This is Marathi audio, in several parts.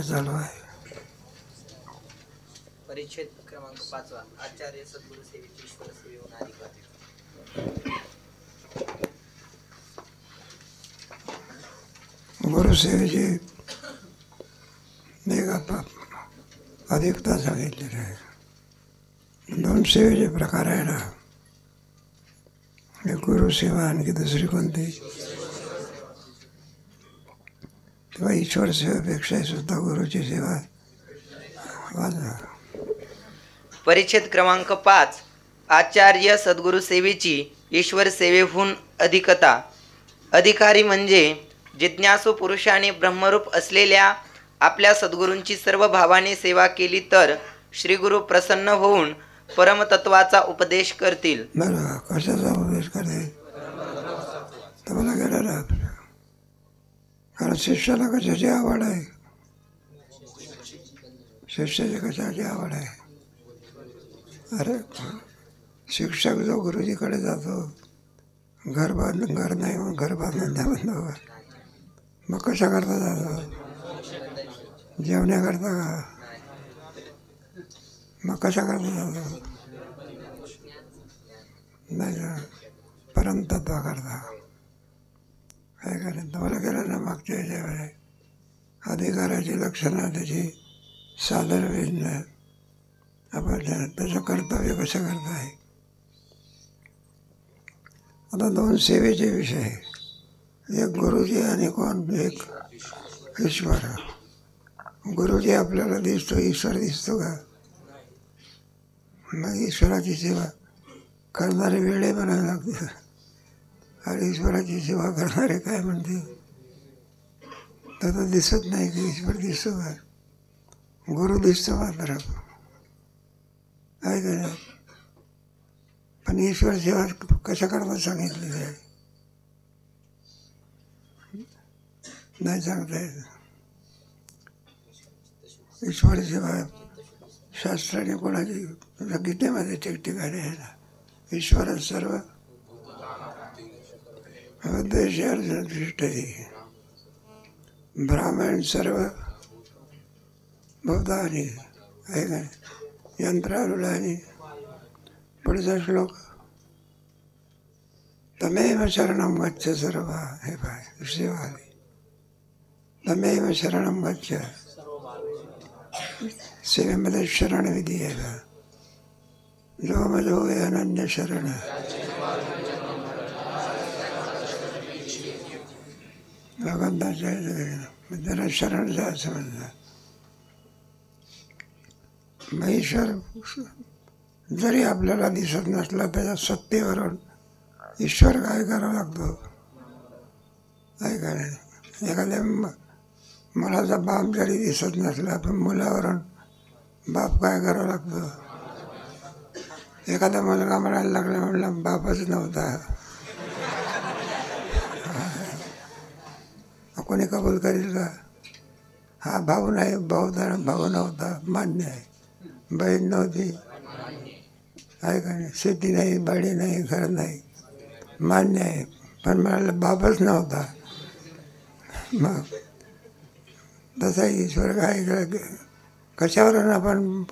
चालू आहे. परिच्छेद क्रमांक 5 आचार्य सद्गुरु सेवेची ईश्वर सेवेहून अधिकार. गुरुसेवेची अधिकता सांगितलेली आहे. 2 सेवेचे प्रकार आहे ना, एक गुरुसेवा आणखी दुसरी कोणती, तेव्हा ईश्वर सेवेपेक्षा सुद्धा गुरुची सेवा वाजवा. परिच्छेद क्रमांक 5 आचार्य सद्गुरु सेवेची ईश्वर सेवेहून अधिकता. अधिकारी म्हणजे जिज्ञासू पुरुषाने ब्रह्मरूप असलेल्या आपल्या सद्गुरूंची सर्व भावाने सेवा केली तर श्रीगुरु प्रसन्न होऊन परमतत्वाचा उपदेश करतील. बरं, कशाचा उपदेश करतील? तुम्हाला गेला ना, कारण शिष्याला कशाची आवड आहे? शिष्याची कशाची आवड आहे? अरे शिक्षक जो गुरुजीकडे जातो, घर नाही मग घर बांधून द्या बंद, मग कशा करता जातो? जेवण्याकरता का? मग कशा करता जातो? नाही का, परमतत्वा करता. काय करेन तुम्हाला केलं ना मागच्या याच्यामध्ये, अधिकाराची लक्षणं त्याची सादर विज्ञान आपण त्याचं कर्तव्य कसं करता आहे. आता 2 सेवेचे विषय, एक गुरुजी आणि कोण, एक ईश्वर. गुरुजी आपल्याला दिसतो, ईश्वर दिसतो का? मग ईश्वराची सेवा करणारे वेळे म्हणावे लागते, आणि ईश्वराची सेवा करणारे काय म्हणते, तर दिसत नाही की ईश्वर दिसतो का? गुरु दिसतो मात्र, काय करा. पण ईश्वर सेवा कशा करता सांगितलेली आहे, नाही सांगता येत. ईश्वर सेवा शास्त्राने कोणाची गीतेमध्ये ठिकठिकाणी आहे ना, ईश्वर सर्व उद्देश दृष्टी ब्राह्मण सर्व भूतानी आहे का, यंत्रारूढानी. पुढचा श्लोक, तमेव शरणं गच्छ सर्व. हे पाय सेवा आली, तमेव शरणं गच्छ. सेवेमध्ये शरण विधी आहे का, जो मजो अनन्य शरण. भगवंताच्या त्याला शरण जा असं म्हणतात. मग ईश्वर जरी आपल्याला दिसत नसला, त्याच्या सत्तेवरून ईश्वर काय करावं लागतो, काय करायचं. एखाद्या मुलाचा बाप जरी दिसत नसला, पण मुलावरून बाप काय करावं लागतो. एखादा मुलगा म्हणायला लागला, म्हणला बापच नव्हता, कोणी कबूल करेल का? हा भाऊ नाही, भाऊ नव्हता, मान्य आहे. बहीण नव्हती, आहे का नाही, शेती नाही, बाडी नाही, घर नाही, मान्य आहे. पण म्हणाला बापच नव्हता. मग तसा ईश्वर काय कशावरून आपण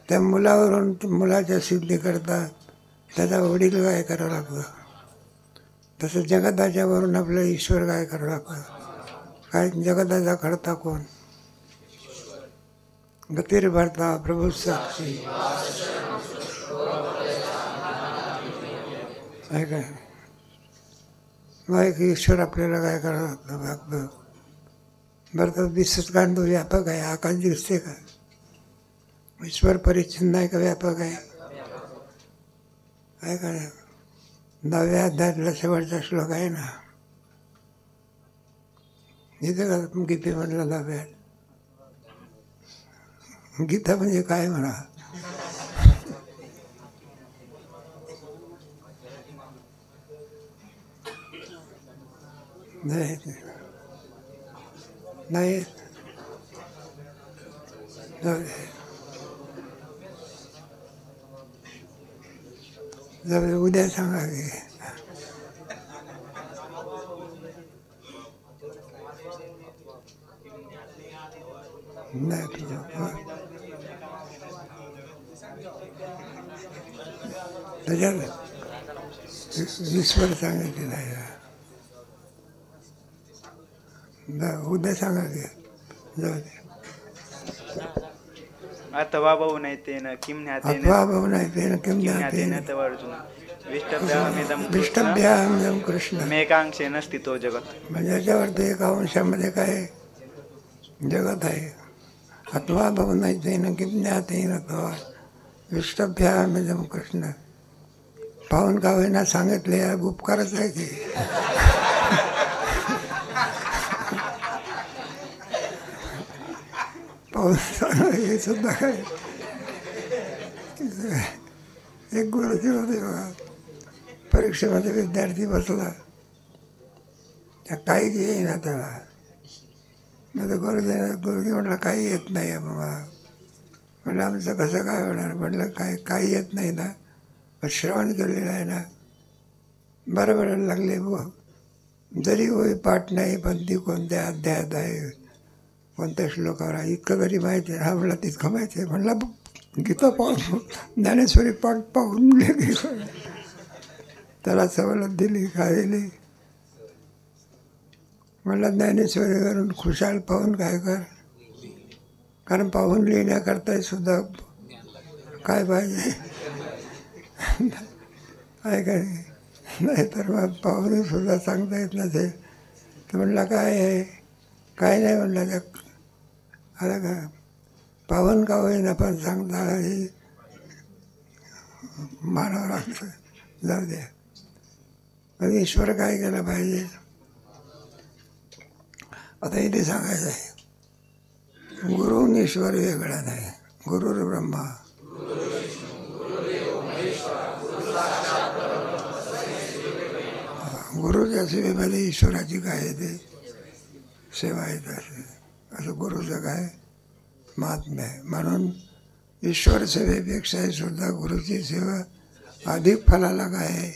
त्या मुलावरून मुलाच्या सिद्धी करता त्याचा वडील काय करावं लागतं, तसं जगताच्यावरून आपलं ईश्वर काय करावं लागतं. काय जगताचा करता कोण? गतिर्भरता प्रभू साक्षी आहे काय. मग एक ईश्वर आपल्याला काय करावं लागतं. बरं तर दिसत का तो व्यापक आहे, आकाश दिसते का? ईश्वर परिच्छिन्न आहे का व्यापक आहे? काय का 9व्या अध्यायातला शेवटचा श्लोक आहे ना, इथे का गीतेमधला 9व्या. गीता म्हणजे काय म्हणा, नाही नाही उद्या सांगा की. नाही त्याच्यात ईश्वर सांगितलेलं आहे. उद्या सांगा की जाऊ दे. अथवा बहु नैतेन किं ज्ञातेन अथवा भाऊ नाही ते किम ज्ञातेन ज्ञातेन तव अर्जुन विष्टभ्यामिदं विष्टभ्याम कृष्ण मेकांक्षेन स्थितो जगत. म्हणजे याच्यावरती एका अंशामध्ये काय जगत आहे. अथवा भाऊ नाही ते किम ज्ञातेन अथवा विष्टभ्यामिदं कृष्ण. पाहून का होईना सांगितले उपकारच आहे की. पाहून हे सुद्धा काय. एक गुरुजी होते बघा, परीक्षेमध्ये विद्यार्थी बसला, त्या काही येईना त्याला. मग गुरुजी म्हटलं काही येत नाही आहे बाबा. म्हटलं आमचं कसं काय होणार. म्हटलं काही येत नाही ना, पण श्रवण केलेलं आहे ना, बरं बरं लागले व जरी होई पाठ नाही पण ती कोणत्या अध्यायात आहे, कोणत्या श्लोकावर आहे इतकं तरी माहिती आहे. हा म्हणला तितकं माहिती आहे. म्हणला गीता पाहून ज्ञानेश्वरी पाठ पाहून गेली. त्याला सवलत दिली, काय दिली. म्हणलं ज्ञानेश्वरीवरून खुशाल पाहून काय कर, कारण पाहून लिहिण्याकरता सुद्धा काय पाहिजे काय काय नाही तर मग पाहून सुद्धा सांगता येत नसेल तर म्हणलं काय आहे. काय नाही म्हणलं त्या आता का पावन का होईना पण सांगता हे मानावं लागतं. जाऊ द्या. मग ईश्वर काय केलं पाहिजे आता इथे सांगायचं आहे. गुरु आणि ईश्वर वेगळा नाही. गुरुर ब्रह्मा गुरुच्या सेवेमध्ये ईश्वराची काय आहे ते सेवा येत असे. असं गुरुचं काय महात्म्य आहे. म्हणून ईश्वर सेवेपेक्षाही सुद्धा गुरुची सेवा अधिक फलाला काय आहे.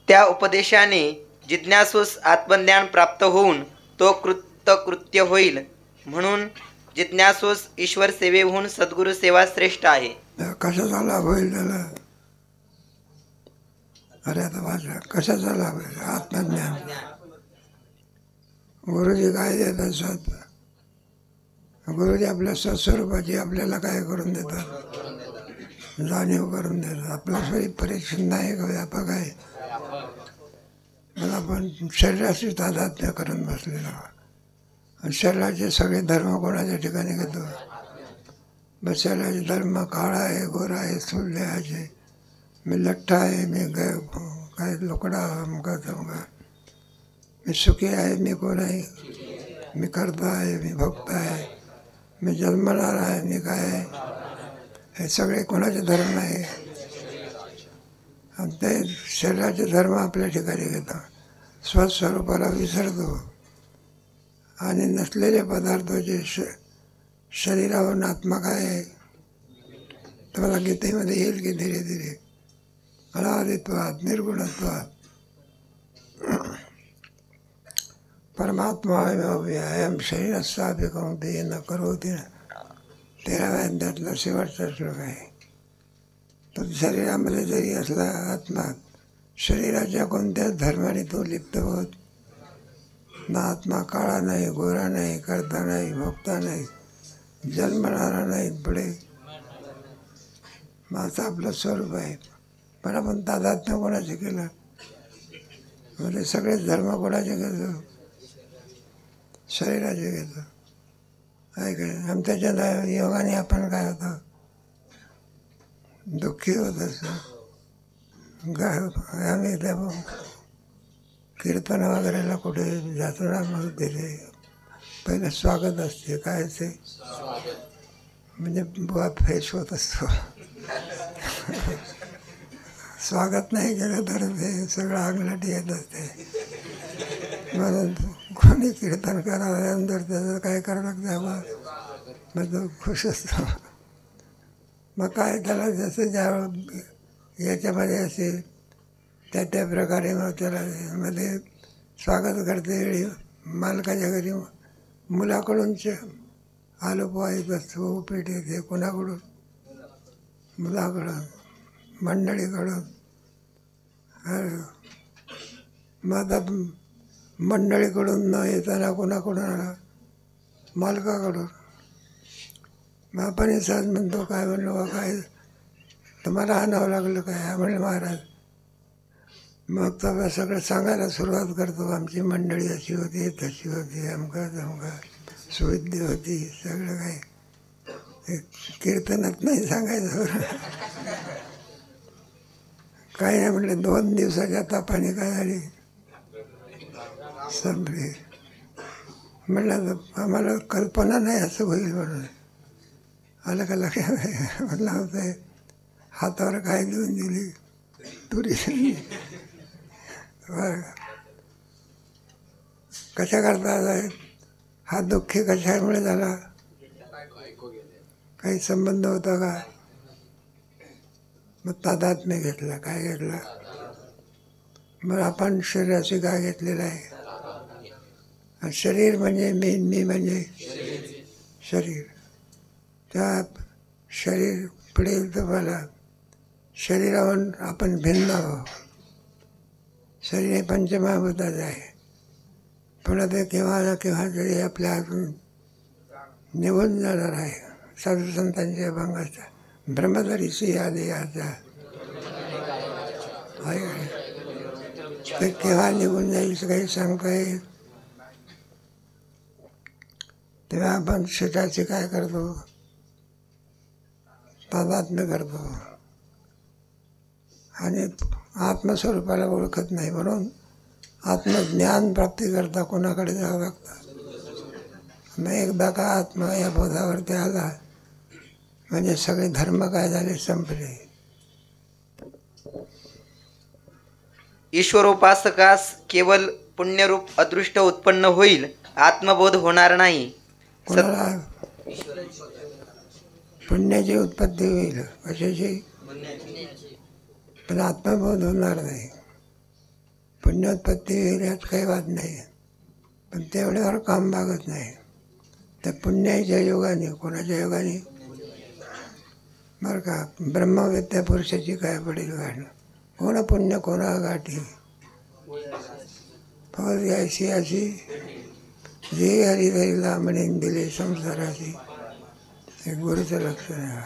त्या उपदेशाने जिज्ञासूस आत्मज्ञान प्राप्त होऊन तो कृतकृत्य होईल. म्हणून जिज्ञासूस ईश्वर सेवेहून सद्गुरु सेवा श्रेष्ठ आहे. कशाचा लाभ होईल त्याला. अरे आता वाचा कशाचा लाभ होईल. आत्मज्ञान. गुरुजी काय देतात. गुरुजी आपल्या स्वस्वरूपाची आपल्याला काय करून देतात, जाणीव करून देतात. आपलं स्वरूप परीक्षण नाही का व्यापक आहे. मला पण शरीराशी तादात्म्य करून बसलेला. शरीराचे सगळे धर्म कोणाच्या ठिकाणी घेतो. मग शरीराचे धर्म काळा आहे, गोरा आहे, सुरल्याचे. मी लठ्ठा आहे, मी काय लोकडा अमका तमका. मी सुखी आहे, मी कोण आहे. मी करता आहे, मी भक्त आहे, मी जन्मणार आहे, मी काय आहे. हे सगळे कोणाचे धर्म आहे. आणि ते शरीराचे धर्म आपल्या ठिकाणी घेतो. स्वस्वरूपाला विसरतो आणि नसलेले पदार्थाचे शरीरावरून आत्मा काय आहे. तुम्हाला गीतेमध्ये येईल की धीरे धीरे अनादित्वात निर्गुणत्वात परमात्मा अयम शरीरस्थापि कौंतेय न करोति न. 13व्या अध्यायातला शेवटचा श्लोक आहे. तो शरीरामध्ये जरी असला आत्मा, शरीराच्या कोणत्याच धर्माने तो लिप्त होत ना. आत्मा काळा नाही, गोरा नाही, करता नाही, भोगता नाही, जन्मणारा नाही पुढे. माझं आपलं स्वरूप आहे. पण आपण तादात्म्य कोणाचे केलं. म्हणजे सगळेच धर्म कोणाचे घेतो, शरीराचे घेतो. काय काय आमच्या योगाने आपण काय होतं, दुःखी होत असतो. आम्ही त्या कीर्तन वगैरेला कुठे जातो ना, मग तिथे पहिलं स्वागत असते. काय ते म्हणजे बुवा फ्रेश होत असतो. स्वागत नाही केलं तर ते सगळं आगलाटी येत असते. म्हणून कोणी कीर्तन कराल्यानंतर त्याचं काय करावं लागतं, मग तो खुश असतो. मग काय त्याला जसं ज्या याच्यामध्ये असेल त्या प्रकारे मग त्याला मध्ये स्वागत करते वेळी मालकाच्या घरी मुलाकडूनचे आलू पोहा येत असतो, उपीट येते कोणाकडून, मुलाकडून, मंडळीकडून. मग आता मंडळीकडून न येताना कोणाकडून आला, मालकाकडून. मग आपण सहज म्हणतो, काय म्हणलो बा, काय तुम्हाला आणावं लागलं काय, म्हणलं महाराज. मग तर सगळं सांगायला सुरुवात करतो, आमची मंडळी अशी होती, तशी होती, अमका तमका, सुविद्या होती, सगळं काय कीर्तनात नाही सांगायचं. काही नाही म्हटलं, 2 दिवसाच्या तापाने काय झाली, संपली. म्हटलं आम्हाला कल्पना नाही असं होईल म्हणून. आलं का लक्षात? म्हटलं होतं हातावर काय देऊन दिली तुरी. कशा करता हा दुःखी कशामुळे झाला, काही संबंध होता का? मग तादात्म्य घेतला. काय घेतला? मग आपण शरीराशी काय घेतलेलं आहे? शरीर म्हणजे मी म्हणजे शरीर. त्या शरीर पडेल तुम्हाला, शरीरावरून आपण भिन्न आहोत. शरीर हे पंचमहाभूताचं आहे, पण ते केव्हा ना केव्हा तरी आपल्या हातून निघून जाणार आहे. साधू संतांच्या अभंगाचा ब्रह्मदरीशी या देहाचा आहे, ते केव्हा निघून जाईल काही सांगता येईल. तेव्हा आपण शरीराचे काय करतो, तादात्म्य करतो आणि आत्मस्वरूपाला ओळखत नाही. म्हणून आत्मज्ञान प्राप्ती करता कोणाकडे जावं लागतं. मग एकदा का आत्मा या बोधावरती आला म्हणजे सगळे धर्म काय झाले, संपले. ईश्वरोपासकास केवळ पुण्यरूप अदृष्ट उत्पन्न होईल, आत्मबोध होणार नाही. कोणाला पुण्याची उत्पत्ती होईल, कशाची? पण आत्मबोध होणार नाही. पुण्योत्पत्ती होईल यात काही वाद नाही, पण तेवढ्यावर काम भागत नाही. त्या पुण्याच्या योगाने, कोणाच्या योगाने बरं का, ब्रह्मवेत्या पुरुषाची काय पडेल गाणं. कोण पुण्य कोणा गाठी, फौज यायची अशी जे हरिहरीला म्हणेन दिले संसाराची. एक गुरुचं लक्षण आहे.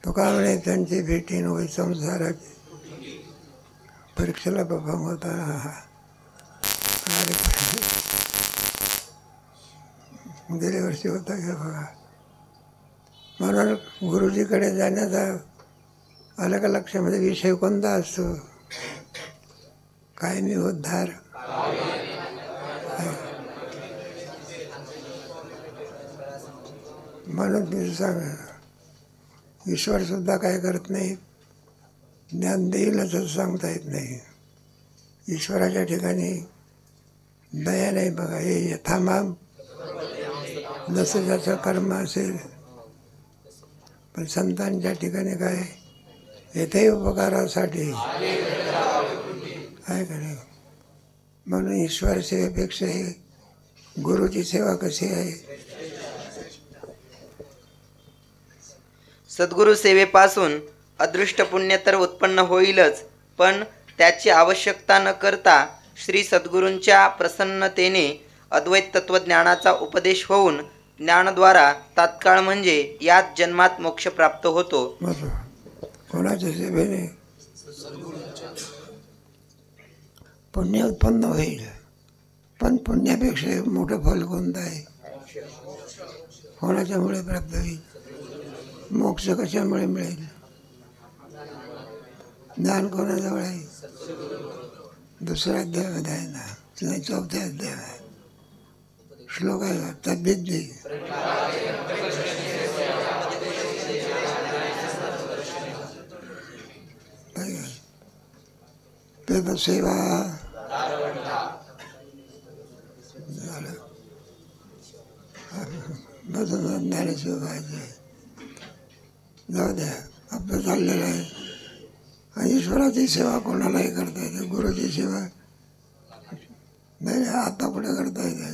तो का म्हणे त्यांची भेटीन होई संसाराची. परीक्षेला प्रभंग होता गेल्या वर्षी होता का बघा. म्हणून गुरुजीकडे जाण्याचा आलं का लक्षामध्ये विषय कोणता असतो, कायमी उद्धार. म्हणून मी सांगा, ईश्वर सुद्धा काय करत नाही, ज्ञान देईलच सांगता येत नाही. ईश्वराच्या ठिकाणी दया नाही बघा. हे यथामाम जसं ज्याचं कर्म असेल. पण संतांच्या ठिकाणी काय, येथे उपकारासाठी आहे का नाही. म्हणून ईश्वर सेवेपेक्षा गुरुची सेवा कशी आहे. सद्गुरु सेवेपासून अदृष्ट पुण्य तर उत्पन्न होईलच, पण त्याची आवश्यकता न करता श्री सद्गुरूंच्या प्रसन्नतेने अद्वैत तत्वज्ञानाचा उपदेश होऊन ज्ञानद्वारा तात्काळ म्हणजे याच जन्मात मोक्ष प्राप्त होतो. कोणाच्या सेवेने पुण्य उत्पन्न होईल, पण पुण्यापेक्षा मोठं फल कोणतं आहे. कोणाच्यामुळे प्राप्त होईल. मोक्ष कशामुळे मिळेल. ज्ञान कोणाजवळ आहे. दुसऱ्या अध्यायामध्ये आहे ना, नाही 4थ्या अध्याय आहे. श्लोक आहे तद्विद्ये. ते तर सेवा झालं. बसून ज्ञानेश्वर व्हायचं. जाऊ द्या, आपलं चाललेलं आहे. आणि ईश्वराची सेवा कोणालाही करता येते. गुरुची सेवा नाही आता कुठे करता येते.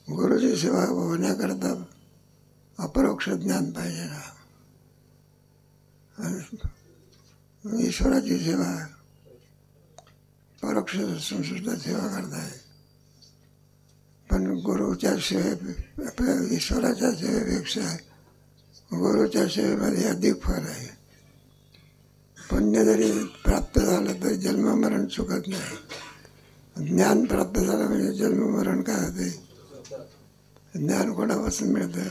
गुरुची सेवा होण्याकरता अपरोक्ष ज्ञान पाहिजे ना. आणि ईश्वराची सेवा परोक्ष सुद्धा सेवा करताय. पण गुरुच्या आपल्या ईश्वराच्या सेवेपेक्षा गुरुच्या सेवेमध्ये अधिक फळ आहे. पुण्य जरी प्राप्त झालं तरी जन्ममरण चुकत नाही. ज्ञान प्राप्त झालं म्हणजे जन्ममरण काय होते? ज्ञान कोणापासून मिळतं?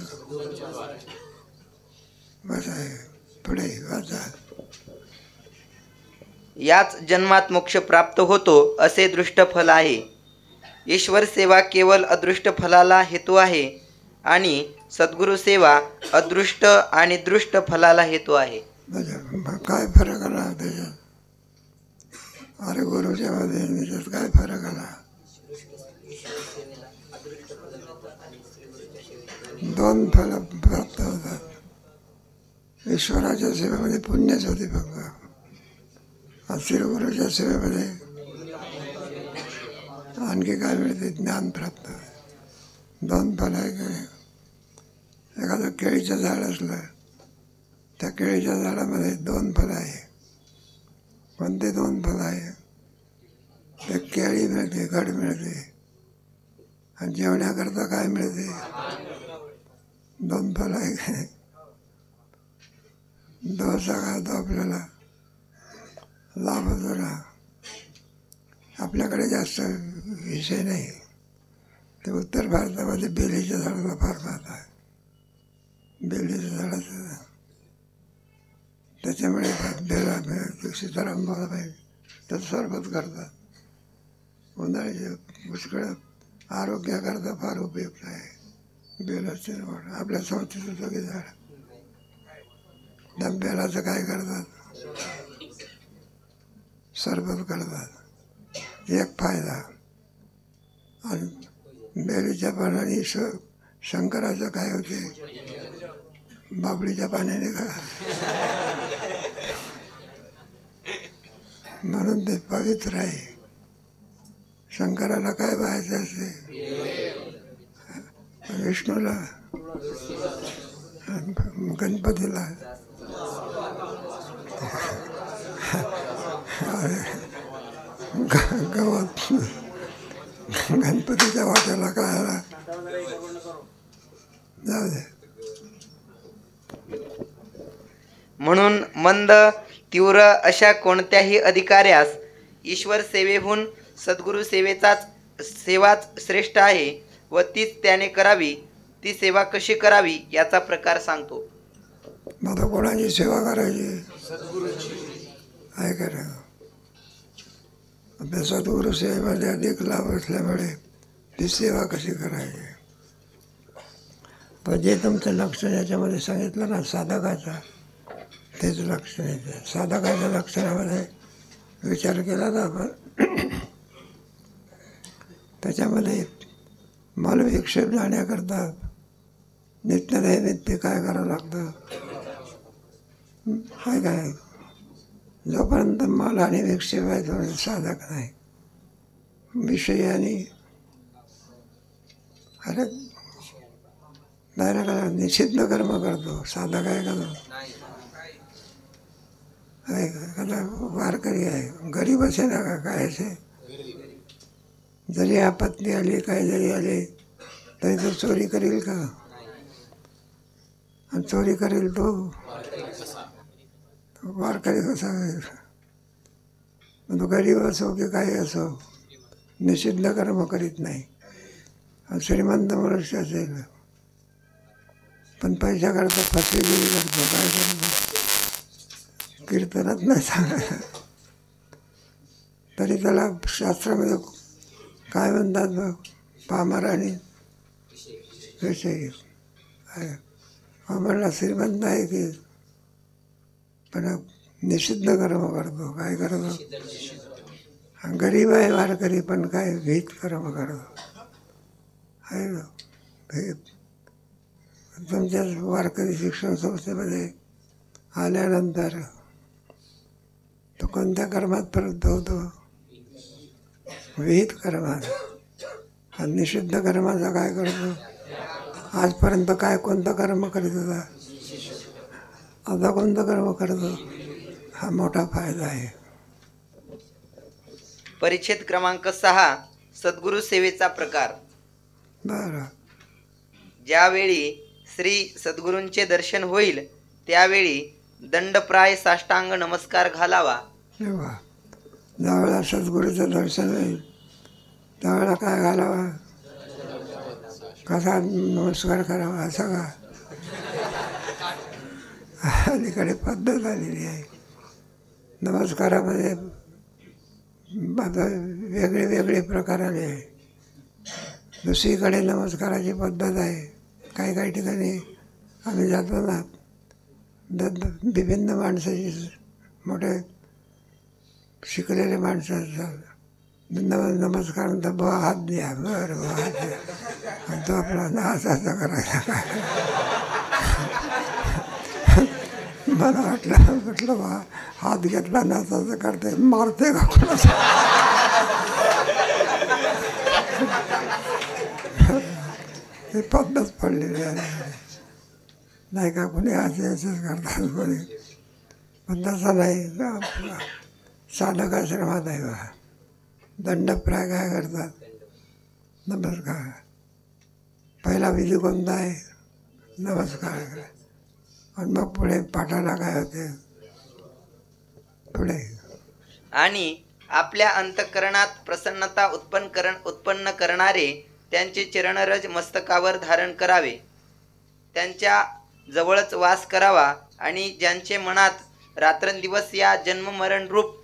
बस आहे. पुढे वाचा. याच जन्मात मोक्ष प्राप्त होतो असे दृष्ट फल आहे. ईश्वर सेवा केवळ अदृष्ट फलाला हेतू आहे आणि सद्गुरु सेवा अदृष्ट आणि दृष्ट फलाला हेतू आहे. काय फरक आला त्याच्यात? अरे गुरुच्या मध्ये त्याच्यात काय फरक आला? दोन फल प्राप्त होतात. ईश्वराच्या सेवेमध्ये पुण्यच होते फक्त. श्रीगुरूच्या सेवेमध्ये आणखी काय मिळते? ज्ञान प्राप्त. दोन फल आहे का? एखादं केळीचं झाड असलं त्या केळीच्या झाडामध्ये दोन फलं आहे. कोणते दोन फलं आहे? ते केळी मिळते, घड मिळते. आणि जेवण्याकरता काय मिळते? दोन फलं आहे का? दोसा खातो आपल्याला लाभ होतो ना. आपल्याकडे जास्त विषय नाही. ते उत्तर भारतामध्ये बेलीच्या झाडाला फार पाहत आहे. बेलीच्या झाडाचं त्याच्यामुळे बेला सीताराम बाबाई त्याचं सरबत करतात. उन्हाळ्याच्या पुष्कळात आरोग्याकरता फार उपयुक्त आहे बेलाचे झाड. आपल्या संस्थेचं सगळे झाड. त्या बेलाचं काय करतात? सरबत करतात. एक फायदा. आणि बेलीच्या पाण्याने शंकराचं काय होते? बाबळीच्या पाण्याने का? म्हणून ते पवित्र आहे. शंकराला काय पाहायचं असते? विष्णूला, गणपतीला गवत गणपतीच्या वाट्याला काय आला? जाऊ दे. म्हणून मंद तीव्र अशा कोणत्याही अधिकाऱ्यास ईश्वर सेवेहून सद्गुरु सेवाच श्रेष्ठ आहे व तीच त्याने करावी. ती सेवा कशी करावी याचा प्रकार सांगतो. मला कोणाची सेवा करायची? आहे का? आपल्या सद्गुरु सेवेमध्ये अधिक लाभ असल्यामुळे ती सेवा कशी करायची? पण जे तुमचं लक्षण याच्यामध्ये सांगितलं ना साधकाचा, तेच लक्षण येते. साधकाच्या लक्षणामध्ये विचार केला ना आपण, त्याच्यामध्ये मलविक्षेप जाण्याकरता नित्यनैमित्य काय करावं लागतं? काय काय जोपर्यंत मल आणि विक्षेप आहे तोपर्यंत साधक नाही. विषय आणि अरे डायरेक्ट निषिद्ध कर्म करतो साधक आहे का? एखादा वारकरी आहे, गरीब असे ना का काय असे, जरी आपत्ती आली काय जरी आली तरी तो चोरी करेल का? आणि चोरी करेल तो वारकरी कसा आहे? तो गरीब असो की काही असो निषिद्ध कर्म करीत नाही. श्रीमंत मनुष्य असेल पण पैसा करतो, फसवेगिरी करतो, काय करतो? कीर्तनात नाही सांगा तरी त्याला शास्त्रामध्ये काय म्हणतात बघ, पामर आणि विषयी. पामरला श्रीमंत आहे की पण निषिद्ध कर्म करतो. काय करतो? गरीब आहे वारकरी पण काय भीत कर्म करतो आहे ना. भीत तुमच्या वारकरी शिक्षण संस्थेमध्ये आल्यानंतर तो कोणत्या कर्मात प्रवृत्त होतो? विहित कर्मात. हा निषिद्ध कर्माचा काय करतो? आजपर्यंत काय कोणतं कर्म करीत होता? आता कोणतं कर्म करतो? हा मोठा फायदा आहे. परिच्छेद क्रमांक 6 सद्गुरु सेवेचा प्रकार. बरं. ज्यावेळी श्री सद्गुरूंचे दर्शन होईल त्यावेळी दंडप्राय साष्टांग नमस्कार घालावा. तेव्हा ज्यावेळेला सद्गुरूचं दर्शन होईल त्यावेळेला काय घालावा? कसा नमस्कार करावा? असं का? अलीकडे पद्धत आलेली आहे. नमस्कारामध्ये आता वेगळे वेगळे प्रकार आले आहे. दुसरीकडे नमस्काराची पद्धत आहे. काही काही ठिकाणी आम्ही जातो ना, विभिन्न माणसाची, मोठे शिकलेले माणसं असतात. नमस्कार म्हणतात, बुवा हात द्या. बरं बुवा हात द्या. आणि तो आपला असा करायचा. मला म्हटलं बा हात घेतला ना असं करते, मारते का कोणाचा? ही पद्धत पडलेली आहे नाही का? कोणी असंच करतात कोणी, पण तसं नाही. साधक आश्रमात आहे बा, दंडप्राय काय करतात? नमस्कार. पहिला विधी कोणता आहे? नमस्कार. आणि मग पुढे पाठाला काय होते? पुढे आणि आपल्या अंतःकरणात प्रसन्नता उत्पन्न करणारे त्यांचे चरणरज मस्तकावर धारण करावे. त्यांच्या जवळच वास करावा आणि ज्यांचे मनात रात्रंदिवस या जन्ममरण रूप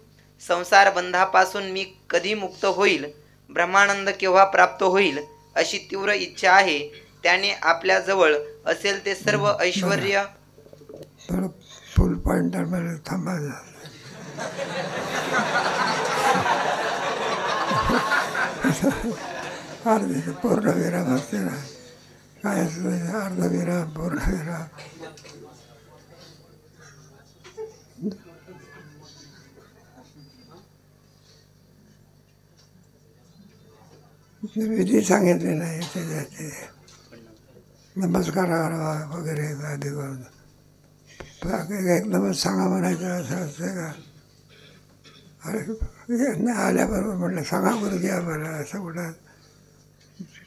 संसार बंधापासून मी कधी मुक्त होईल, ब्रह्मानंद केव्हा प्राप्त होईल अशी तीव्र इच्छा आहे, त्याने आपल्या जवळ असेल ते सर्व ऐश्वर्य. थोडं फुल पॉईंटरमध्ये थांबायचं. अर्धे पूर्णविराम असते ना, काय असतं अर्धविराम पूर्णविराम. विधी सांगितले नाही त्याच्यात, नमस्कार करावा वगैरे आधी करून. एकदमच सांगा म्हणायचं असं असतं का? अरे आल्याबरोबर म्हटलं सांगा गुरुजी आम्हाला, असं कुठं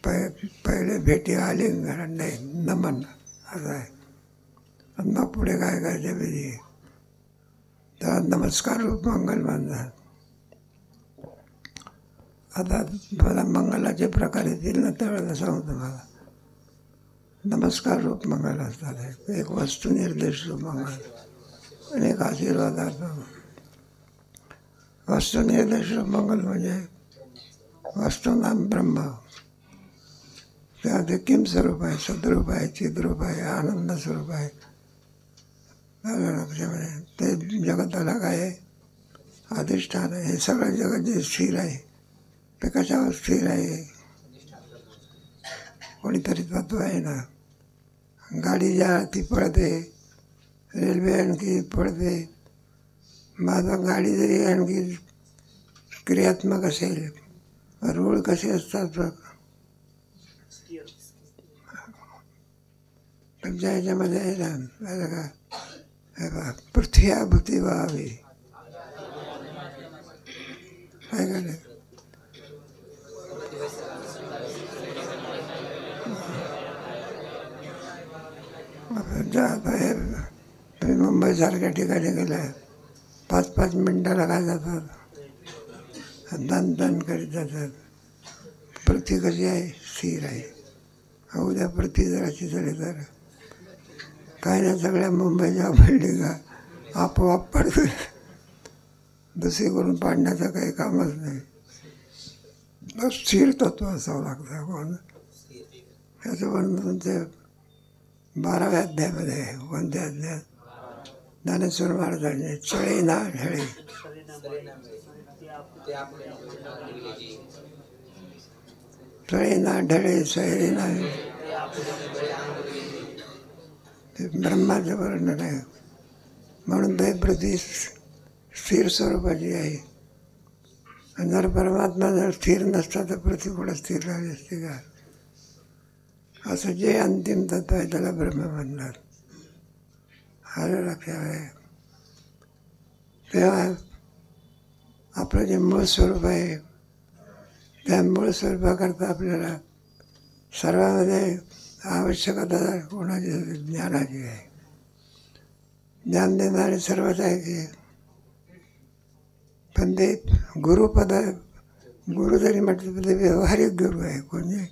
पहिले भेटी आलिंगन नाही, नमन असं आहे. आणि मग पुढे काय करायचे विधी? तर नमस्कार रूप मंगल म्हणतात. आता मला मंगलाचे प्रकार येतील ना त्यावेळेला सांगतो. मला नमस्कार रूप मंगल असतात. एक वस्तुनिर्देश रूप मंगल आणि एक आशीर्वादार्थ. वस्तुनिर्देश रूप मंगल म्हणजे वस्तुनाम ब्रह्म, तेव्हा ते किम स्वरूप आहे, सद्रूप आहे, चिद्रूप आहे, आनंद स्वरूप आहे. ते जगताला काय आहे? अधिष्ठान आहे. हे सगळं जगत जे स्थिर आहे ते कशावर स्थिर आहे? कोणीतरी तत्व आहे ना. गाडी ज्या ती पळते, रेल्वे आणखी पळते. माझा गाडी जरी आणखी क्रियात्मक असेल, रूळ कसे असतात बघ, तुमच्या ह्याच्यामध्ये आहे ना का, पृथ्वी भूती व्हावी काय का नाही. तुम्ही मुंबईसारख्या ठिकाणी गेलाय, 5-5 मिनिटाला काय जातात, दन करीत जातात. पृथ्वी कशी आहे? स्थिर आहे. उद्या पृथ्वी जराची झाली तर काय नाही, सगळ्या मुंबईच्या बिल्डिंगा आपोआप पडतील. दुसरी करून पाडण्याचं काही कामच नाही. स्थिर तत्व असावं लागतं. कोण याचं वर्णन ते 12व्या अध्यायामध्ये आहे. कोणत्या अध्यायात? ज्ञानेश्वर महाराजांनी चळे ना ढळे. चळे ना ढळे सैरे ना, ते ब्रह्माचं वर्णन आहे. म्हणून ते पृथ्वी स्थिर स्वरूपाची आहे. आणि जर परमात्मा जर स्थिर नसता तर पृथ्वी कुठं स्थिर राहिली असते का? असं जे अंतिम तत्व आहे त्याला ब्रह्म म्हणतात. आलं लक्षात आहे. तेव्हा आपलं जे मूळ स्वरूप आहे त्या मूळ स्वरूपाकरता आपल्याला सर्वांमध्ये आवश्यकता कोणाची ज्ञानाची आहे. ज्ञान देणारे सर्वच आहे की, पण ते गुरुपद गुरु जरी म्हटलं तर ते व्यवहारिक गुरु आहे. कोणी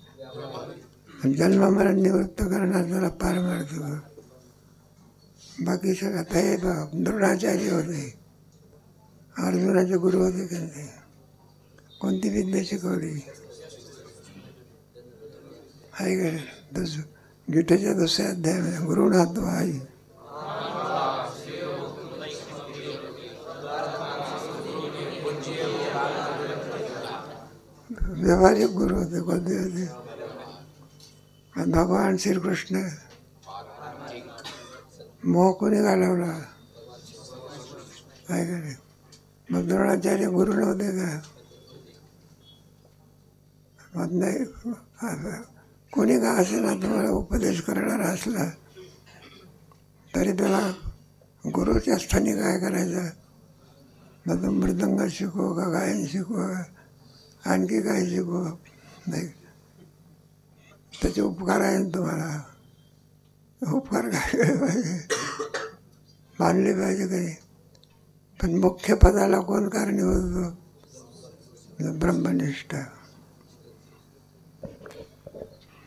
जन्ममरण निवृत्त करणार त्याला पारमार्थ गुरु. बाकी सगळं हे द्रोणाचार्य होते, अर्जुनाचे गुरु होते की नाही. कोणती विद्या शिकवली आहे का? गीतेच्या दुसऱ्या अध्यायामध्ये गुरुनाथ आई व्यवहारिक गुरु होते. कोणते होते? भगवान श्रीकृष्ण मोह कोणी घालवला काय करे? मग द्रोणाचार्य गुरु नव्हते का? मग नाही, कोणी का असे ना तुम्हाला उपदेश करणारा असला तरी त्याला गुरुच्या स्थानी काय करायचं? मग तो मृदंग शिकव का गायन शिकव आणखी काय शिकव नाही. त्याचे उपकार आहे ना तुम्हाला. उपकार काय केले पाहिजे? मानले पाहिजे काही. पण मुख्य पदाला कोण कारणीभूत होतो? ब्रह्मनिष्ठ.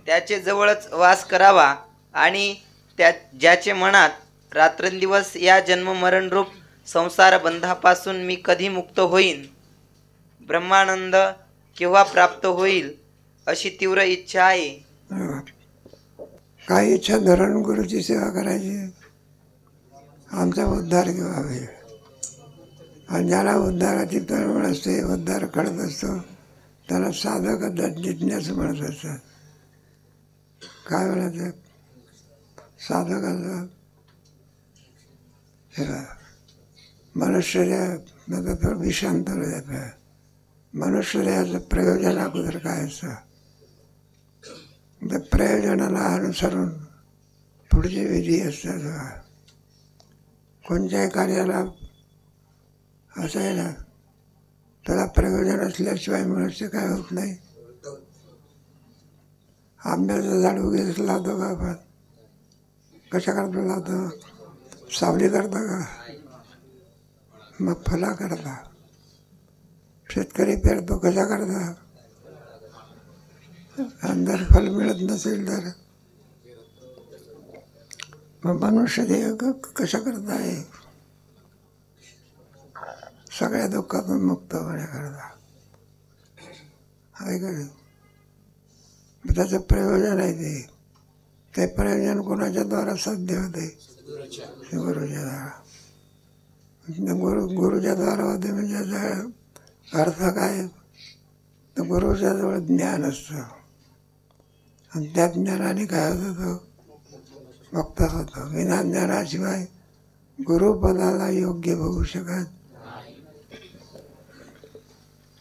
त्याचे जवळच वास करावा आणि ज्याचे मनात रात्रंदिवस या जन्ममरणरूप संसार बंधापासून मी कधी मुक्त होईन, ब्रह्मानंद केव्हा प्राप्त होईल अशी तीव्र इच्छा आहे. काही इच्छा धरण गुरुची सेवा करायची, आमचा उद्धार केव्हा होईल. आणि ज्याला उद्धाराची तळमळ असते, उद्धार कळत असतो, त्याला साधक जिज्ञासू म्हणत असतात. काय म्हणायचं? साधक असतात. मनुष्य थोडं विषांत होतं. मनुष्य प्रयोजन अगोदर काय असतं? त्या प्रयोजनाला अनुसरून पुढचे विधी असतात. कोणत्याही कार्याला असं आहे ना, त्याला प्रयोजन असल्याशिवाय मनुष्य काय होत नाही. आंब्याचं झाड उगीच लावतो का आपण? कशा करता लावतो? सावली करता का? मग फला करता. शेतकरी पेरतो कशा करता? आणि जर फल मिळत नसेल तर मग मनुष्य देह कशा करता आहे? सगळ्या दुःखातून मुक्त होण्याकरता आहे का? त्याचं प्रयोजन आहे. ते प्रयोजन कोणाच्या द्वारा साध्य होते? गुरुच्या द्वारा. गुरुच्या द्वारा होते म्हणजे अर्थ काय? तर गुरुच्या जवळ ज्ञान असतं आणि त्या ज्ञानाने काय होतं? तो भक्त होतो. विना ज्ञानाशिवाय गुरुपदाला योग्य होऊ शकत.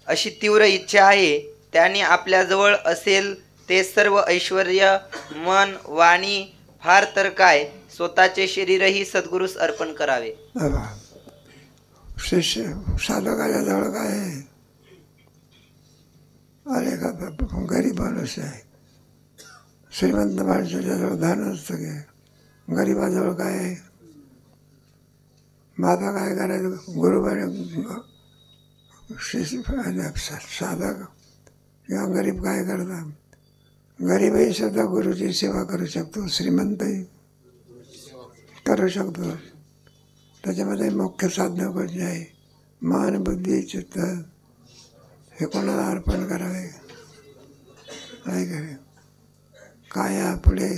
अशी तीव्र इच्छा आहे. त्याने आपल्याजवळ असेल ते सर्व ऐश्वर, मन, वाणी, फार तर काय स्वतःचे शरीरही सद्गुरूस अर्पण करावे. शिष्य साधकाच्या जवळ काय आहे? अरे का गरीब माणूस आहे. श्रीमंत माणसाच्या जवळ धन असतं की, गरीबाजवळ काय आहे? माझा काय करायचं? साधक किंवा गरीब काय करतात? गरीबही सुद्धा गुरुची सेवा करू शकतो, श्रीमंतही करू शकतो. त्याच्यामध्ये मुख्य साधनं कोणती आहे? मन, बुद्धी, चित्त हे कोणाला अर्पण करावे? काय करे? काया पुढे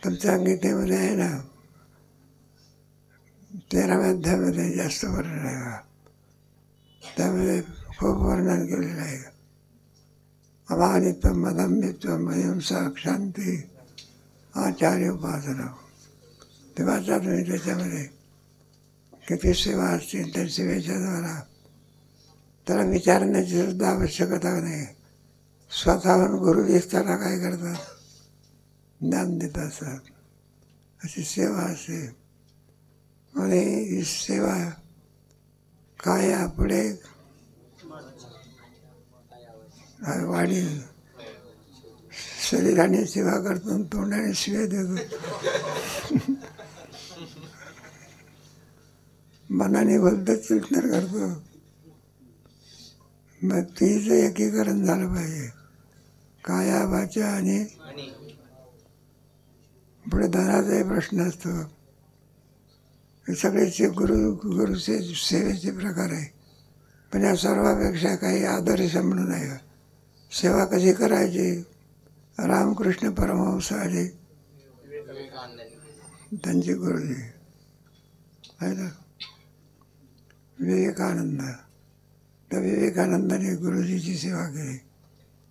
तुमच्या गीतेमध्ये आहे ना, 13व्या अध्यायामध्ये जास्त वर्णन आहे. त्यामध्ये खूप वर्णन केलेलं आहे. अमानित्व, मदंबित्व, अहिंसा, शांती, आचार्य, उपासना. ते वाचा तुम्ही. त्याच्यामध्ये किती सेवा असतील त्या सेवेच्या द्वारा त्याला विचारण्याची सुद्धा आवश्यकता नाही. स्वतःहून गुरु दिसताना काय करतात? ज्ञान देत असतात. अशी सेवा असते. आणि ही सेवा काय पुढे वाणी शरीराने सेवा करतो, तोंडाने शिवे देतो, मनाने बोलतो, चिंतन करतो. मग तिचं एकीकरण झालं पाहिजे. काया वाचा आणि पुढे धनाचाही प्रश्न असतो. हे सगळेचे गुरुचे सेवेचे प्रकार आहे. पण या सर्वापेक्षा काही आदर्श म्हणून आहे. सेवा कशी करायची? रामकृष्ण परमहंस आले, त्यांचे गुरुजी आहे ना, विवेकानंद. त्या विवेकानंदाने गुरुजीची सेवा केली.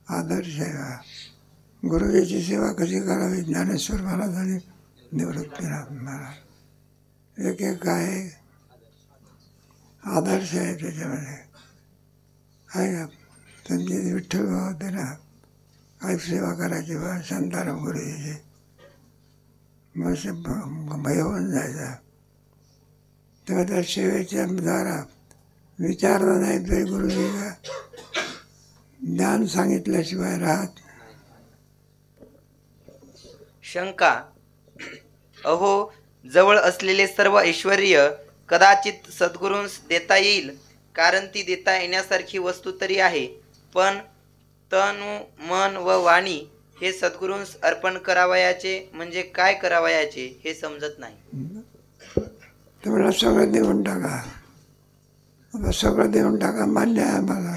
आदर्श आहे हा. गुरुजीची सेवा कशी करावी? ज्ञानेश्वर महाराज आणि निवृत्तीनाथ महाराज एक एक आहे, आदर्श आहे त्याच्यामध्ये आहे ना. त्यांची विठ्ठल भाव होते ना, काय सेवा करायची बा शांताराम गुरुजीची. मग भय होऊन जायचा. तेव्हा त्या सेवेच्या द्वारा विचारलं नाही तरी गुरुजीला ज्ञान सांगितल्याशिवाय राहत. शंका. अहो, जवळ असलेले सर्व ऐश्वर्य कदाचित सद्गुरूंस देता येईल, कारण ती देता येण्यासारखी वस्तू तरी आहे. पण तनु मन व वाणी हे सद्गुरूंस अर्पण करावयाचे म्हणजे काय करावयाचे हे समजत नाही. तुम्हाला सगळं देऊन टाका. आता सगळं देऊन टाका, मान्य आहे आम्हाला.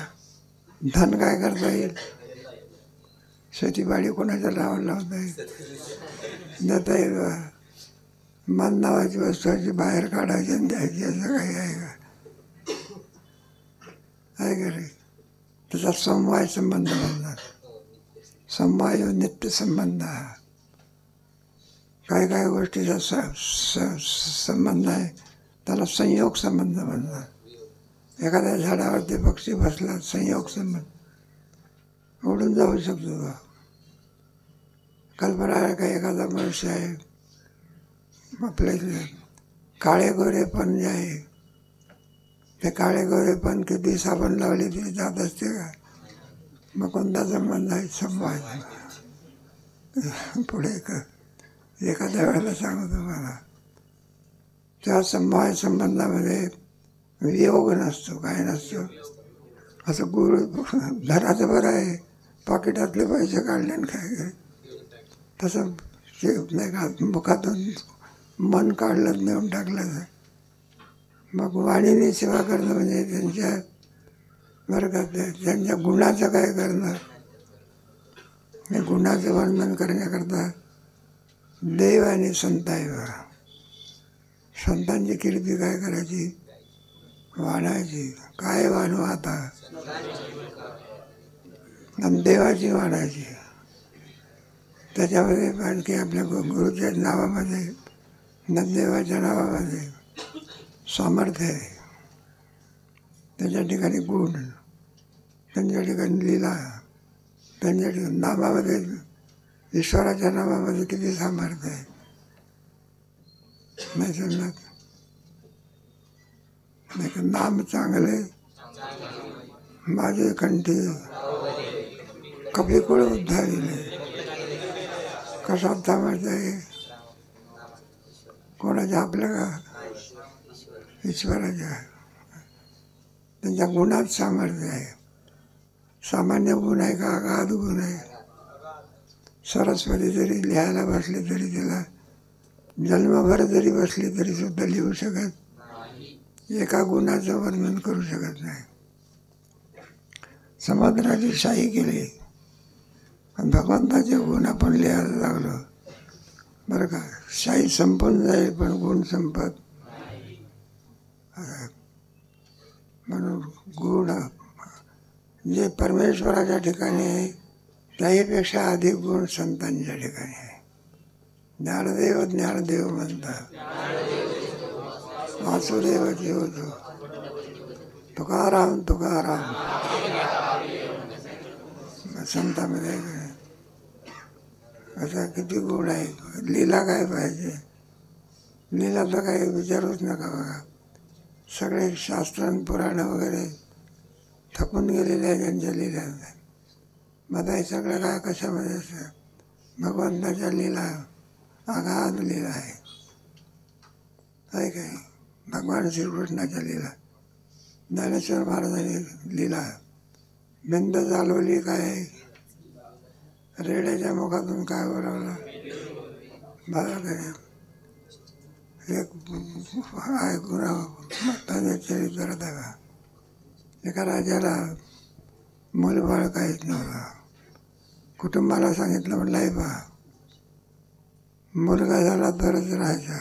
धन काय करता येईल? शेतीबाडी कोणाच्या नावाला लावता येईल? देता येईल का? मन नावाची वस्तूची बाहेर काढायची आणि द्यायची असं काही आहे का? आहे का रे? त्याचा समवाय संबंध बनणार. समवाय नित्य संबंध हा. काय काय गोष्टीचा संबंध आहे त्याला संयोग संबंध बनणार. एखाद्या झाडावरती पक्षी बसला, संयोग संबंध उडून जाऊ शकतो. कल्पना आहे का एखादा मनुष्य आहे आपल्या काळे गोरे पण जे आहे ते काळे गोरे पण किती साबण लावली तरी जात असते का? मग कोणता संबंध आहे? समवाय. पुढे एखाद्या वेळेला सांगतो मला, त्या समवाय संबंधामध्ये वियोग नसतो, काय नसतो. असं गुरु धनाचं बरं आहे, पाकिटातले पैसे काढले आणि काय काय तसं नाही का, मुखातून मन काढलं नेऊन टाकलं. मग वाणीने सेवा करणं म्हणजे त्यांच्या बरं का, त्यांच्या गुणाचं काय करणं. हे गुणाचं वर्णन करण्याकरता देव आणि संत आहे बा. संतांची कीर्ती काय करायची? वाढायची. काय वाढू आता? आणि देवाची वाढायची. त्याच्यामध्ये आणखी आपल्या गुरुच्या नावामध्ये, देवाच्या नावामध्ये सामर्थ्य आहे. त्याच्या ठिकाणी गुण, त्यांच्या ठिकाणी लीला, त्यांच्या ठिकाणी नामामध्ये, ईश्वराच्या नामामध्ये किती सामर्थ्य आहे नाही समजत. नाही नाम चांगले माझे कंठी कपिकुळ उद्धारिले. कशात सामर्थ्य आहे? कोणाच्या? आपल्या का? ईश्वराच्या. त्यांच्या गुणात सामर्थ्य आहे. सामान्य गुण आहे का अगाध गुण आहे? सरस्वती जरी लिहायला बसली तरी तिला जन्मभर जरी बसली तरी सुद्धा लिहू शकत, एका गुणाचं वर्णन करू शकत नाही. समुद्राची शाही केली आणि भगवंताचे गुण आपण लिहायला लागलो बरं का, शाही संपून जाईल पण गुण संपत. म्हणून गुण जे परमेश्वराच्या ठिकाणी आहे त्याहीपेक्षा अधिक गुण संतांच्या ठिकाणी आहे. ज्ञानदेव ज्ञानदेव म्हणतात, वासुदेव जीव तो तुकाराम तुकाराम. संतामध्ये असा किती गुण आहे. लीला काय पाहिजे, लीला तर काही विचारूच नका बघा. सगळे शास्त्र पुराण वगैरे थकून गेलेले आहे ज्यांच्या लीला. मग हे सगळं काय कशामध्ये असतं, भगवंताच्या लीला अगाध लीला आहे. काय भगवान श्रीकृष्णाच्या लीला, ज्ञानेश्वर महाराजांनी लीला बिंद चालवली. काय रेड्याच्या मुखातून काय बोलावलं बघा. एक ऐकून भक्ताच्या चरित्रात आहे. एका राजाला मुलबाळ काहीच नव्हतं. कुटुंबाला सांगितलं म्हटलं आहे बा, मुलगा झाला तरच राहायचा,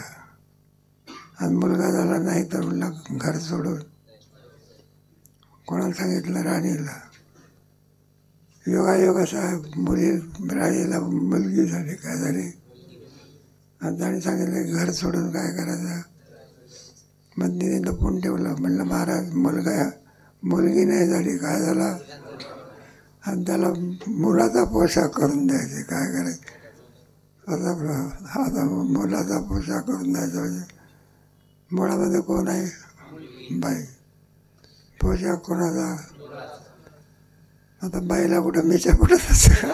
आणि मुलगा झाला नाही तर म्हटलं घर सोडून. कोणाला सांगितलं, राणीला. योगायोग असा राणीला मुलगी झाली. काय झाली, आणि त्याने सांगितलं घर सोडून काय करायचं. मग तिने लपून ठेवलं. म्हणलं महाराज मुलगी नाही झाली, काय झाला, आणि त्याला मुलाचा पोशाख करून द्यायचे. काय करायचं आता मुलाचा पोशाख करून द्यायचा म्हणजे मुळामध्ये कोण आहे, बाई. पोशाख कोणाचा, आता बाईला कुठं मिशा कुठं असं.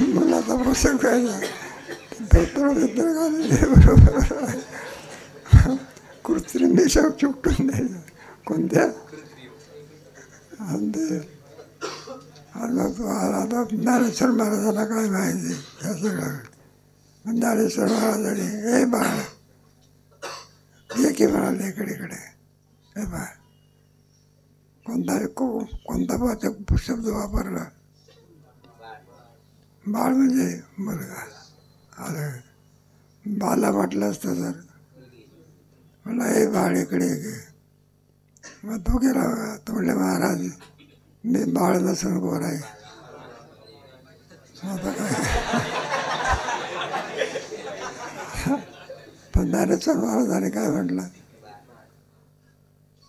मुलाचा पोशाख करायचा, धोतर घालायचे, बरोबर. कृत्रिम मिशा चुकटून द्यायचं कोणत्या. आता ज्ञानेश्वर महाराजांना काय माहिती ह्या सगळं. ज्ञानेश्वर महाराजांनी हे बाळ की म्हणाले इकडे हे बाळ. कोणता शब्द वापरला, बाळ म्हणजे मुलगा. आलं बाला म्हटलं असतं तर म्हणलं हे बाळ इकडे घे. मग तो गेला. तो म्हणले महाराज मी बाळ नसून गोर आहे. आता काय पण ज्ञानेश्वर महाराजांनी काय म्हटलं,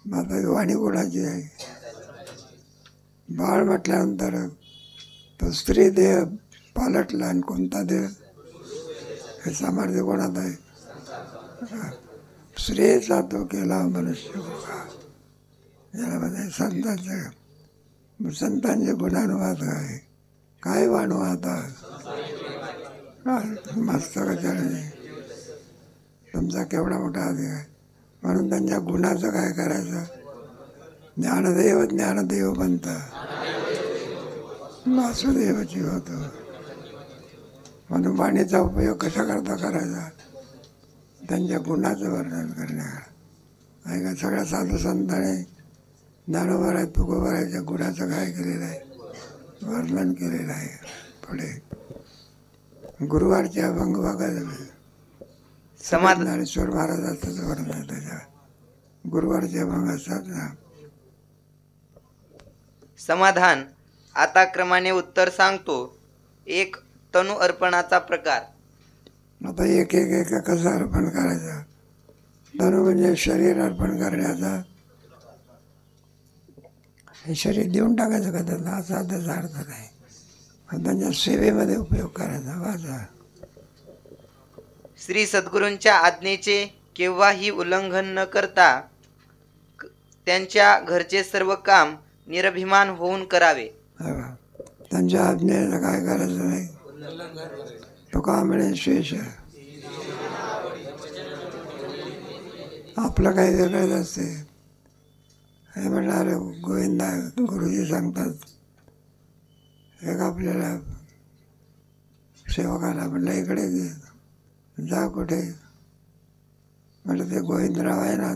माझा वाणी कोणाची आहे. बाळ म्हटल्यानंतर तो स्त्री देह पालटला, आणि कोणता देह हे सामर्थ्य कोणात आहे. स्त्रीचा तो केला मनुष्य. यामध्ये संतांचे गुणानुवाद आहे. काय वाणुवाद मस्तकाचार्य तुमचा केवढा मोठा अधिकार. म्हणून त्यांच्या गुणाचं काय करायचं. ज्ञानदेव ज्ञानदेव बनतं, वासुदेवची होतो. म्हणून वाणीचा उपयोग कशा करता करायचा, त्यांच्या गुणाचं वर्णन करण्यावर आहे का. सगळ्या साधू संतांनी ज्ञानोबा तुकोबाराच्या गुणाचं काय केलेलं आहे, वर्णन केलेलं आहे. पुढे गुरुवारचे अभंग बघायला ज्ञानेश्वर महाराजांचंच वर्णन आहे त्याच्या. गुरुवारचे अभंग असतात ना. समाधान. आता क्रमाने उत्तर सांगतो. एक, तनु अर्पणाचा प्रकार. आता एक एक एक कसं अर्पण करायचं. तनु म्हणजे शरीर अर्पण करण्याचा. हे शरीर देऊन टाकायचं का त्यांना, असा त्याचा अर्थ नाही. पण त्यांच्या सेवेमध्ये उपयोग करायचा. वाचा. श्री सद्गुरूंच्या आज्ञेचे केव्हाही उल्लंघन न करता त्यांच्या घरचे सर्व काम निरभिमान होऊन करावे. त्यांच्या आज्ञेला काय करायचं नाही. तो का म्हणे शेष आपलं काही वेगळंच असते. हे म्हणणार गोविंदा गुरुजी सांगतात. एक आपल्याला सेवकाला म्हणलं इकडे घे, जा कुठे. म्हटलं ते गोविंदराव आहे ना,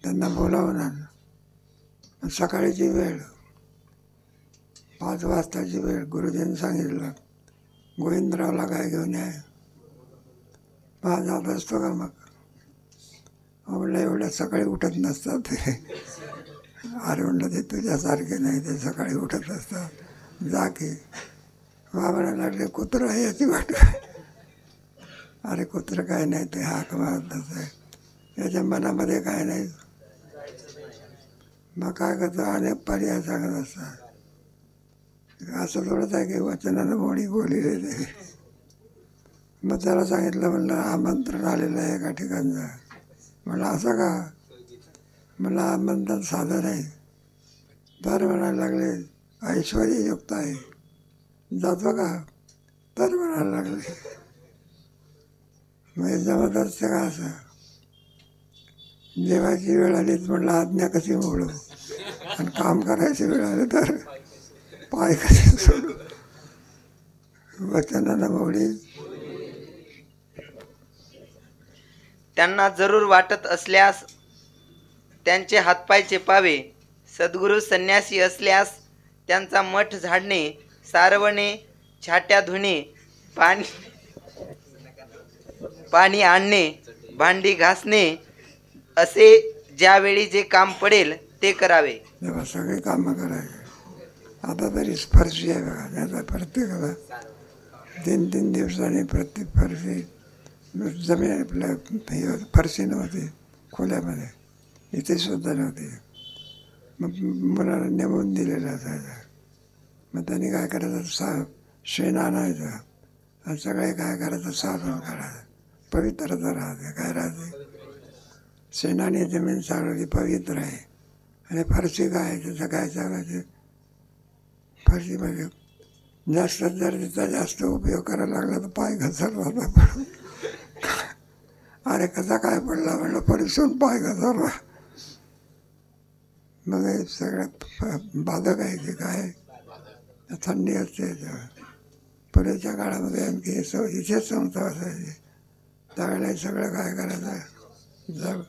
त्यांना बोलावणार. सकाळीची वेळ 5 वाजताची वेळ. गुरुजींनी सांगितलं गोविंदरावला काय घेऊन या. 5 जात असतो का मग. म्हणलं एवढ्या सकाळी उठत नसतात ते. अरे म्हणलं ते तुझ्यासारखे नाही, ते सकाळी उठत असतात, जा की. म्हणायला लागले कुत्रं आहे याची वाट. अरे कुत्र काय नाही ते हाक मारत आहे, याच्या मनामध्ये काय नाही. मग काय करतो, अनेक पर्याय सांगत असतात. असं थोडंच आहे की वचनानं मोडी बोलले ते. मग त्याला सांगितलं, म्हणलं आमंत्रण आलेलं आहे एका ठिकाणचं. म्हणलं असं का? म्हणलं आमंत्रण साधं नाही. तर म्हणायला लागले ऐश्वर्ययुक्त आहे, जातो का? तर म्हणायला लागले मग जमत असते का असं? जेवायची वेळ आलीच म्हणलं आज्ञा कशी मोडू, आणि काम करायची वेळ आली तर पाय कसे सोडू. वचनानं मोडी. त्यांना जरूर वाटत असल्यास त्यांचे हातपाय चेपावे. सद्गुरू संन्यासी असल्यास त्यांचा मठ झाडणे, सारवणे, छाट्या धुणे, पाणी आणणे, भांडी घासणे असे ज्यावेळी जे काम पडेल ते करावे. तेव्हा सगळे कामं करायचे. आता तरी फरशी आहे बघा, त्याचा प्रत्येकाला 3-3 दिवसांनी प्रत्येक फरशी. जमीन आपल्या फरशी नव्हती खोल्यामध्ये, इथे सुद्धा नव्हती. मग मुलाला नेमून दिलेलं असायचं. मग त्यांनी काय करायचं, शेण आणायचं आणि सगळे काय करायचं, सारून काढायचं. पवित्रता राहते. काय राहते? शेणाने जमीन सारवली पवित्र आहे. आणि फरशी काय, त्याचं काय चालायचं, फरशीमध्ये जास्त जर तिचा जास्त उपयोग करायला लागला तर पाय घसरला तर अरे कसा काय पडला म्हणलं, परिसून पाय घसरला. मग हे सगळ्यात बाधक आहे की काय, थंडी असते. पुढेच्या काळामध्ये आणखी इथेच संस्था असायची. त्यावेळेला सगळं काय करायचं, जर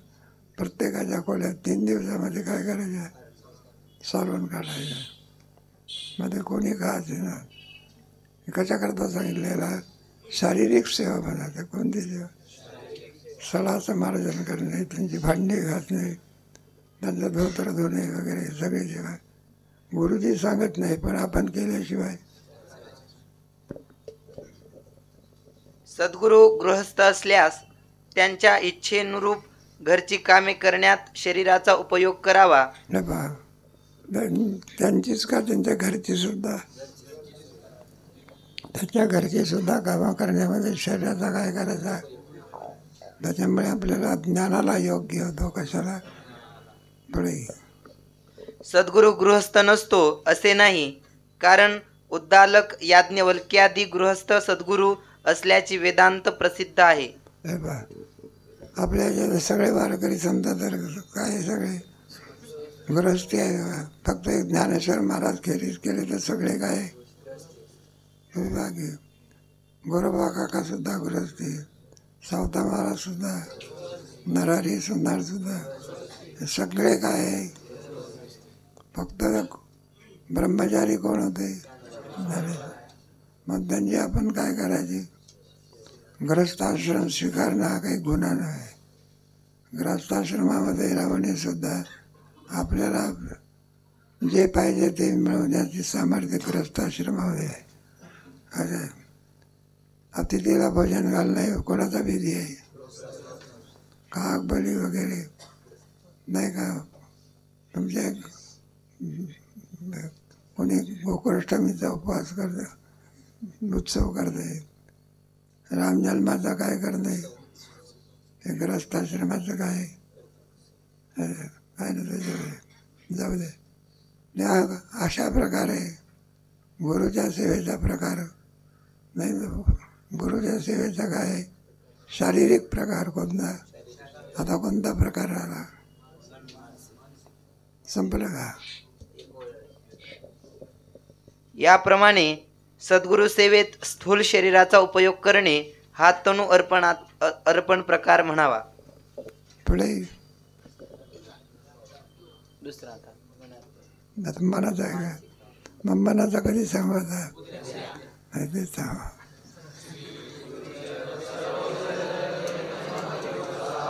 प्रत्येकाच्या खोल्यात 3 दिवसामध्ये काय करायचं, सारवून काढायचं. मध्ये कोणी खायचे ना. कशाकरता सांगितलेला, शारीरिक सेवा बनायचं. कोणती सेवा? सडाचं मार्जन करणे, त्यांची भांडी घासणे, त्यांचं धोतर धुणे वगैरे सगळी सेवा. गुरुजी सांगत नाही, पण आपण केल्याशिवाय. सद्गुरू गृहस्थ असल्यास त्यांच्या इच्छेनुरूप घरची कामे करण्यात शरीराचा उपयोग करावा. त्यांचीच का, त्यांच्या घरची सुद्धा, त्याच्या घरची सुद्धा कामं करण्यामध्ये शरीराचा काय करायचा. त्याच्यामुळे आपल्याला ज्ञानाला योग्य होतो. कशाला? पुढे सद्गुरू गृहस्थ नसतो असे नाही, कारण उद्दालक याज्ञवल्क्यादी गृहस्थ सद्गुरू असल्याची वेदांत प्रसिद्ध आहे. आपल्या याच्यात सगळे वारकरी संत तर काय सगळे गृहस्थी आहे. फक्त ज्ञानेश्वर महाराज खेरीज केले तर सगळे काय बाकी. गोरोबा काका सुद्धा गृहस्थी, सावता महाराज सुद्धा, नरहरी सुंदर सुद्धा, सगळे काय. फक्त ब्रह्मचारी कोण होते, मग त्यांची आपण काय करायची. ग्रस्ताश्रम स्वीकारणं हा काही गुन्हा नाही. ग्रस्ताश्रमामध्ये राहणे सुद्धा आपल्याला जे पाहिजे ते मिळवण्याची सामर्थ्य ग्रस्ताश्रमामध्ये आहे. अरे अतिथीला भोजन घालणं कोणाचा विधी आहे का? बली वगैरे नाही का. तुमच्या कोणी गोकुळाष्टमीचा उपवास करतं, उत्सव करते. रामजन्माचा काय करणे, हे ग्रस्ताश्रमाचं काय काय ना त्याच्यावर जाऊ दे. अशा प्रकारे गुरुच्या सेवेचा प्रकार नाही. गुरुच्या सेवेचा काय शारीरिक प्रकार कोणता, आता कोणता प्रकार आला, संपलं का? याप्रमाणे सद्गुरू सेवेत स्थूल शरीराचा उपयोग करणे हा तनु अर्पण प्रकार म्हणावा. पुढे दुसरा मनाचा आहे का? मग मनाचा कधी सांगायचा, ते सांगा.